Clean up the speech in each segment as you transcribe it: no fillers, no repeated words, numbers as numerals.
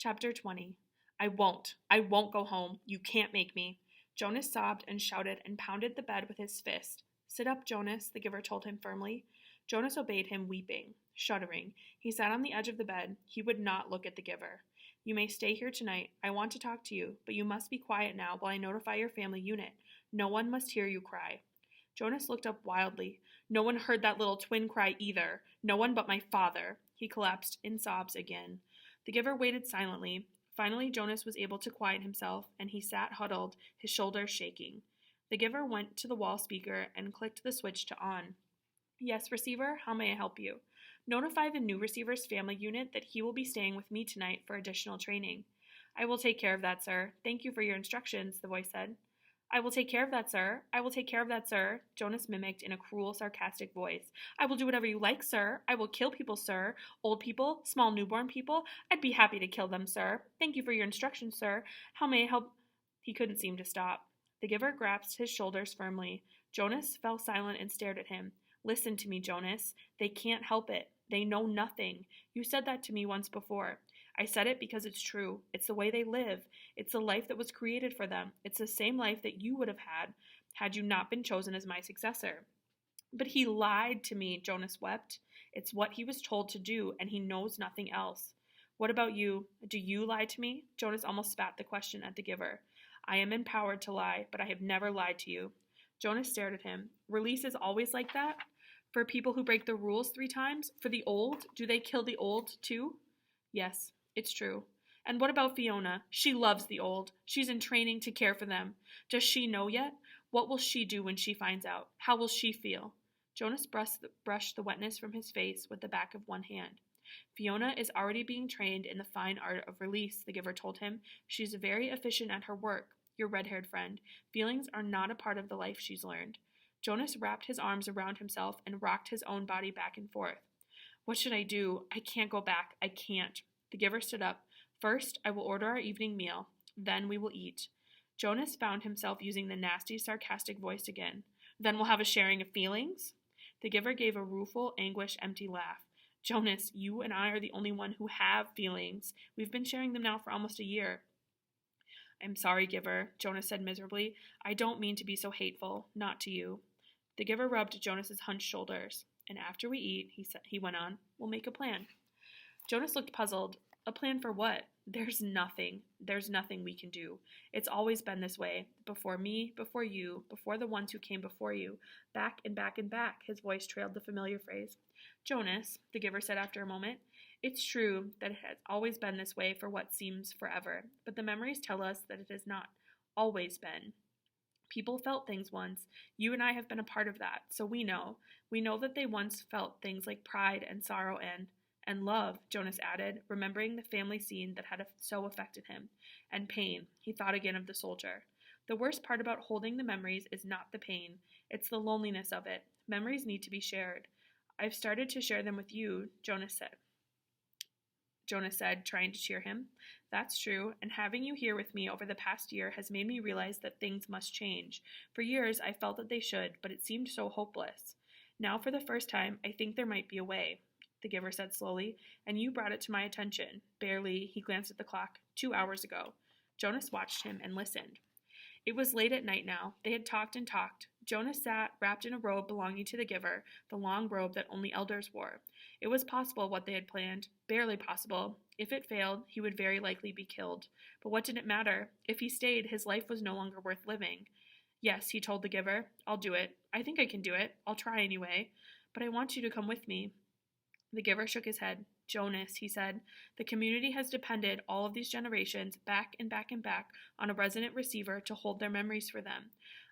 Chapter 20. I won't go home. You can't make me. Jonas sobbed and shouted and pounded the bed with his fist. Sit up, Jonas, the giver told him firmly. Jonas obeyed him, weeping, shuddering. He sat on the edge of the bed. He would not look at the giver. You may stay here tonight. I want to talk to you, but you must be quiet now while I notify your family unit. No one must hear you cry. Jonas looked up wildly. No one heard that little twin cry either. No one but my father. He collapsed in sobs again. The giver waited silently. Finally, Jonas was able to quiet himself, and he sat huddled, his shoulders shaking. The giver went to the wall speaker and clicked the switch to on. Yes, receiver, how may I help you? Notify the new receiver's family unit that he will be staying with me tonight for additional training. I will take care of that, sir. Thank you for your instructions, the voice said. I will take care of that, sir. I will take care of that, sir, Jonas mimicked in a cruel, sarcastic voice. I will do whatever you like, sir. I will kill people, sir. Old people, small newborn people. I'd be happy to kill them, sir. Thank you for your instructions, sir. How may I help? He couldn't seem to stop. The giver grasped his shoulders firmly. Jonas fell silent and stared at him. Listen to me, Jonas. They can't help it. They know nothing. You said that to me once before. I said it because it's true. It's the way they live. It's the life that was created for them. It's the same life that you would have had you not been chosen as my successor. But he lied to me, Jonas wept. It's what he was told to do, and he knows nothing else. What about you? Do you lie to me? Jonas almost spat the question at the giver. I am empowered to lie, but I have never lied to you. Jonas stared at him. Release is always like that? For people who break the rules 3 times? For the old? Do they kill the old, too? Yes. It's true. And what about Fiona? She loves the old. She's in training to care for them. Does she know yet? What will she do when she finds out? How will she feel? Jonas brushed the wetness from his face with the back of one hand. Fiona is already being trained in the fine art of release, the giver told him. She's very efficient at her work, your red-haired friend. Feelings are not a part of the life she's learned. Jonas wrapped his arms around himself and rocked his own body back and forth. What should I do? I can't go back. I can't. The giver stood up. First, I will order our evening meal. Then we will eat. Jonas found himself using the nasty, sarcastic voice again. Then we'll have a sharing of feelings? The giver gave a rueful, anguished, empty laugh. Jonas, you and I are the only one who have feelings. We've been sharing them now for almost a year. I'm sorry, giver, Jonas said miserably. I don't mean to be so hateful. Not to you. The giver rubbed Jonas's hunched shoulders. And after we eat, he went on, we'll make a plan. Jonas looked puzzled. A plan for what? There's nothing. There's nothing we can do. It's always been this way. Before me, before you, before the ones who came before you. Back and back and back, his voice trailed the familiar phrase. Jonas, the giver said after a moment, it's true that it has always been this way for what seems forever, but the memories tell us that it has not always been. People felt things once. You and I have been a part of that, so we know. We know that they once felt things like pride and sorrow and love, Jonas added, remembering the family scene that had so affected him. And pain, he thought again of the soldier. The worst part about holding the memories is not the pain, it's the loneliness of it. Memories need to be shared. I've started to share them with you, Jonas said, trying to cheer him. That's true, and having you here with me over the past year has made me realize that things must change. For years, I felt that they should, but it seemed so hopeless. Now, for the first time, I think there might be a way, the giver said slowly, and you brought it to my attention. Barely, he glanced at the clock, 2 hours ago. Jonas watched him and listened. It was late at night now. They had talked and talked. Jonas sat, wrapped in a robe belonging to the giver, the long robe that only elders wore. It was possible what they had planned, barely possible. If it failed, he would very likely be killed. But what did it matter? If he stayed, his life was no longer worth living. Yes, he told the giver, I'll do it. I think I can do it. I'll try anyway. But I want you to come with me. The giver shook his head. Jonas, he said, the community has depended all of these generations back and back and back on a resident receiver to hold their memories for them.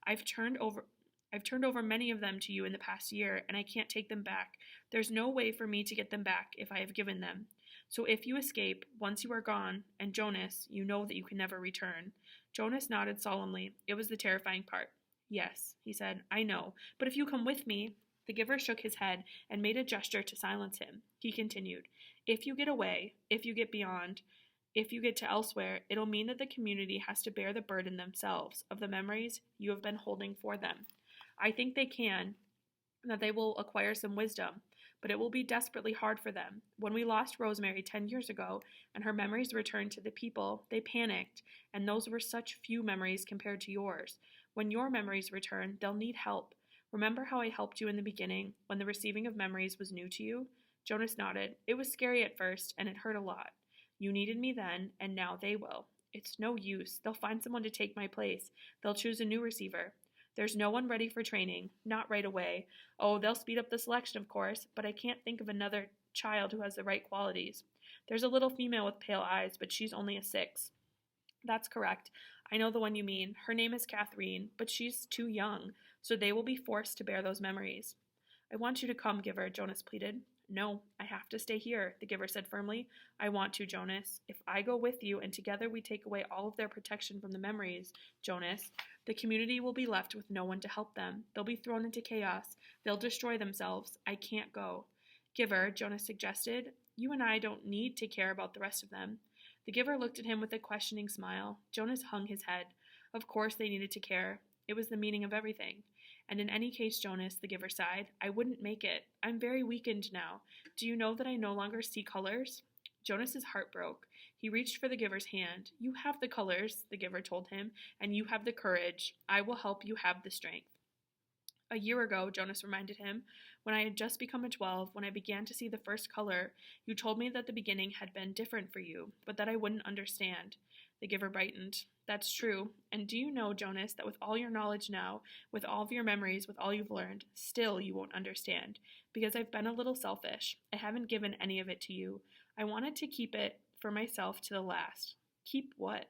I've turned over many of them to you in the past year, and I can't take them back. There's no way for me to get them back if I have given them. So if you escape, once you are gone, and Jonas, you know that you can never return. Jonas nodded solemnly. It was the terrifying part. Yes, he said, I know, but if you come with me... The giver shook his head and made a gesture to silence him. He continued, if you get away, if you get beyond, if you get to elsewhere, it'll mean that the community has to bear the burden themselves of the memories you have been holding for them. I think they can, that they will acquire some wisdom, but it will be desperately hard for them. When we lost Rosemary 10 years ago and her memories returned to the people, they panicked, and those were such few memories compared to yours. When your memories return, they'll need help. Remember how I helped you in the beginning, when the receiving of memories was new to you? Jonas nodded. It was scary at first, and it hurt a lot. You needed me then, and now they will. It's no use. They'll find someone to take my place. They'll choose a new receiver. There's no one ready for training. Not right away. Oh, they'll speed up the selection, of course, but I can't think of another child who has the right qualities. There's a little female with pale eyes, but she's only a 6. That's correct. I know the one you mean. Her name is Catherine, but she's too young, so they will be forced to bear those memories. I want you to come, Giver, Jonas pleaded. No, I have to stay here, the Giver said firmly. I want to, Jonas. If I go with you and together we take away all of their protection from the memories, Jonas, the community will be left with no one to help them. They'll be thrown into chaos. They'll destroy themselves. I can't go. Giver, Jonas suggested, you and I don't need to care about the rest of them. The Giver looked at him with a questioning smile. Jonas hung his head. Of course they needed to care. It was the meaning of everything. And in any case, Jonas, the Giver sighed, I wouldn't make it. I'm very weakened now. Do you know that I no longer see colors? Jonas's heart broke. He reached for the Giver's hand. You have the colors, the Giver told him, and you have the courage. I will help you have the strength. A year ago, Jonas reminded him, when I had just become a 12, when I began to see the first color, you told me that the beginning had been different for you, but that I wouldn't understand. The Giver brightened. That's true. And do you know, Jonas, that with all your knowledge now, with all of your memories, with all you've learned, still you won't understand, because I've been a little selfish. I haven't given any of it to you. I wanted to keep it for myself to the last. Keep what?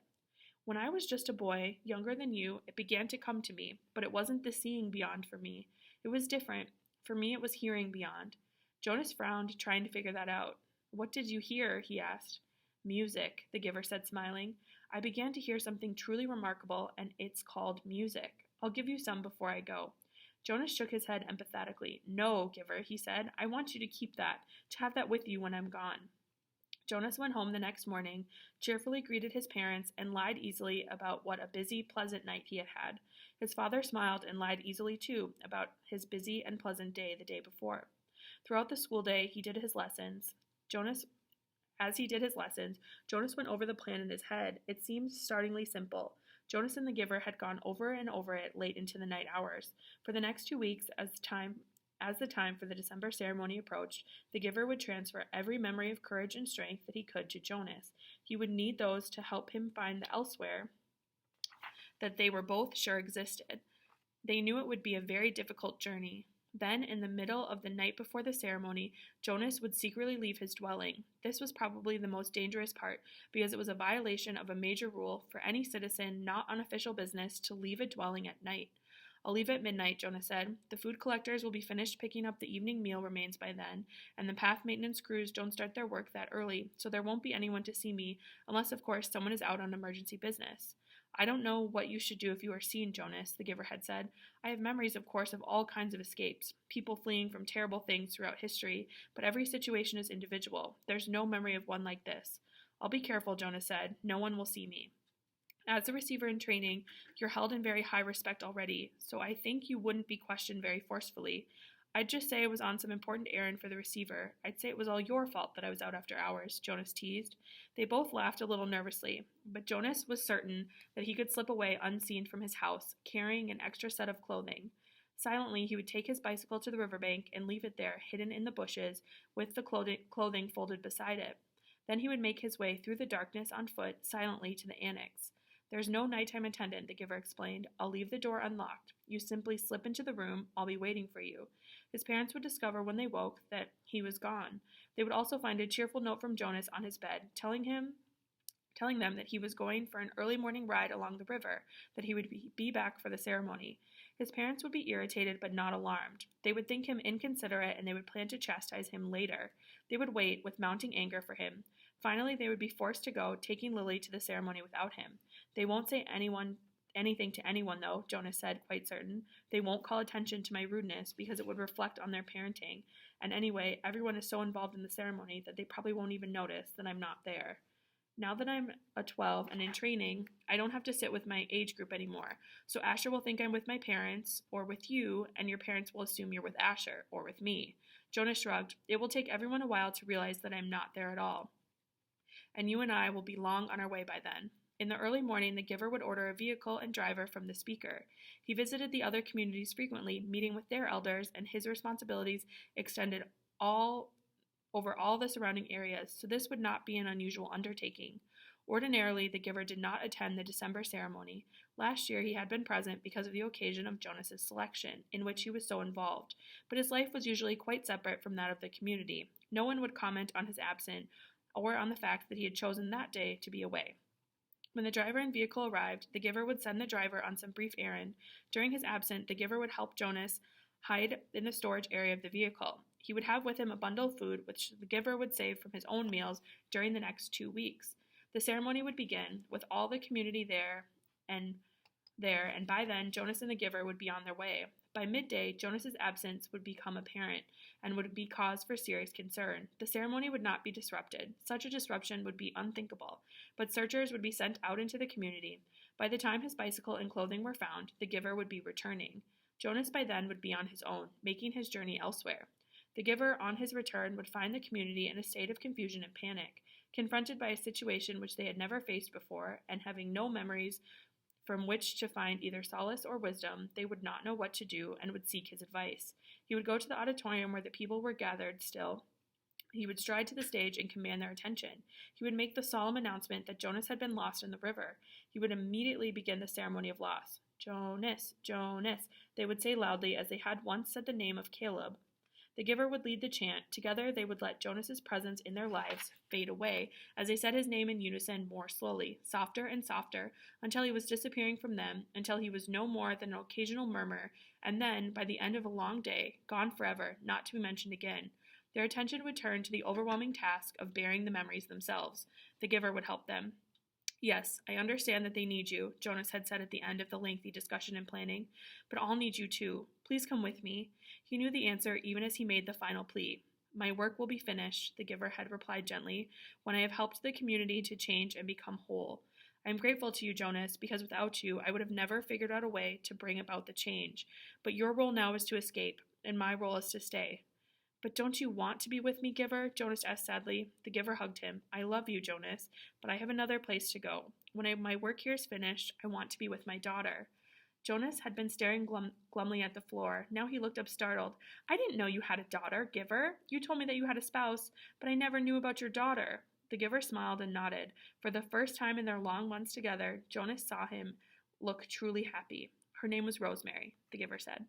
When I was just a boy, younger than you, it began to come to me, but it wasn't the seeing beyond for me. It was different. For me, it was hearing beyond. Jonas frowned, trying to figure that out. What did you hear? He asked. Music, the Giver said, smiling. I began to hear something truly remarkable, and it's called music. I'll give you some before I go. Jonas shook his head empathetically. No, Giver, he said. I want you to keep that, to have that with you when I'm gone. Jonas went home the next morning, cheerfully greeted his parents, and lied easily about what a busy, pleasant night he had had. His father smiled and lied easily, too, about his busy and pleasant day the day before. Throughout the school day, he did his lessons. As he did his lessons, Jonas went over the plan in his head. It seemed startlingly simple. Jonas and the Giver had gone over and over it late into the night hours. For the next 2 weeks, as the time for the December ceremony approached, the Giver would transfer every memory of courage and strength that he could to Jonas. He would need those to help him find the elsewhere that they were both sure existed. They knew it would be a very difficult journey. Then, in the middle of the night before the ceremony, Jonas would secretly leave his dwelling. This was probably the most dangerous part, because it was a violation of a major rule for any citizen not on official business to leave a dwelling at night. I'll leave at midnight, Jonas said. The food collectors will be finished picking up the evening meal remains by then, and the path maintenance crews don't start their work that early, so there won't be anyone to see me, unless, of course, someone is out on emergency business. I don't know what you should do if you are seen, Jonas, the Giver had said. I have memories, of course, of all kinds of escapes, people fleeing from terrible things throughout history, but every situation is individual. There's no memory of one like this. I'll be careful, Jonas said. No one will see me. As a receiver in training, you're held in very high respect already, so I think you wouldn't be questioned very forcefully. I'd just say I was on some important errand for the receiver. I'd say it was all your fault that I was out after hours, Jonas teased. They both laughed a little nervously, but Jonas was certain that he could slip away unseen from his house, carrying an extra set of clothing. Silently, he would take his bicycle to the riverbank and leave it there, hidden in the bushes, with the clothing folded beside it. Then he would make his way through the darkness on foot, silently to the annex. There's no nighttime attendant, the Giver explained. I'll leave the door unlocked. You simply slip into the room. I'll be waiting for you. His parents would discover when they woke that he was gone. They would also find a cheerful note from Jonas on his bed, telling them that he was going for an early morning ride along the river, that he would be back for the ceremony. His parents would be irritated but not alarmed. They would think him inconsiderate, and they would plan to chastise him later. They would wait, with mounting anger for him. Finally, they would be forced to go, taking Lily to the ceremony without him. They won't say anything to anyone, though, Jonas said, quite certain. They won't call attention to my rudeness, because it would reflect on their parenting. And anyway, everyone is so involved in the ceremony that they probably won't even notice that I'm not there. Now that I'm a 12 and in training, I don't have to sit with my age group anymore. So Asher will think I'm with my parents, or with you, and your parents will assume you're with Asher, or with me. Jonas shrugged. It will take everyone a while to realize that I'm not there at all. And you and I will be long on our way by then. In the early morning, the giver would order a vehicle and driver from the speaker. He visited the other communities frequently, meeting with their elders, and his responsibilities extended over all the surrounding areas, so this would not be an unusual undertaking. Ordinarily, the giver did not attend the December ceremony. Last year, he had been present because of the occasion of Jonas's selection, in which he was so involved, but his life was usually quite separate from that of the community. No one would comment on his absence or on the fact that he had chosen that day to be away. When the driver and vehicle arrived, the giver would send the driver on some brief errand. During his absence, the giver would help Jonas hide in the storage area of the vehicle. He would have with him a bundle of food, which the giver would save from his own meals during the next 2 weeks. The ceremony would begin, with all the community there, and by then, Jonas and the giver would be on their way. By midday, Jonas's absence would become apparent and would be cause for serious concern. The ceremony would not be disrupted. Such a disruption would be unthinkable, but searchers would be sent out into the community. By the time his bicycle and clothing were found, the giver would be returning. Jonas by then would be on his own, making his journey elsewhere. The giver, on his return, would find the community in a state of confusion and panic, confronted by a situation which they had never faced before, and having no memories from which to find either solace or wisdom. They would not know what to do and would seek his advice. He would go to the auditorium where the people were gathered still. He would stride to the stage and command their attention. He would make the solemn announcement that Jonas had been lost in the river. He would immediately begin the ceremony of loss. Jonas, Jonas, they would say loudly as they had once said the name of Caleb. The giver would lead the chant. Together they would let Jonas's presence in their lives fade away as they said his name in unison more slowly, softer and softer, until he was disappearing from them, until he was no more than an occasional murmur, and then, by the end of a long day, gone forever, not to be mentioned again. Their attention would turn to the overwhelming task of bearing the memories themselves. The giver would help them. Yes, I understand that they need you, Jonas had said at the end of the lengthy discussion and planning, but I'll need you too. Please come with me. He knew the answer even as he made the final plea. My work will be finished, the giver had replied gently, when I have helped the community to change and become whole. I am grateful to you, Jonas, because without you, I would have never figured out a way to bring about the change. But your role now is to escape, and my role is to stay. But don't you want to be with me, giver? Jonas asked sadly. The giver hugged him. I love you, Jonas, but I have another place to go. When my work here is finished, I want to be with my daughter. Jonas had been staring glumly at the floor. Now he looked up startled. I didn't know you had a daughter, giver. You told me that you had a spouse, but I never knew about your daughter. The giver smiled and nodded. For the first time in their long months together, Jonas saw him look truly happy. Her name was Rosemary, the giver said.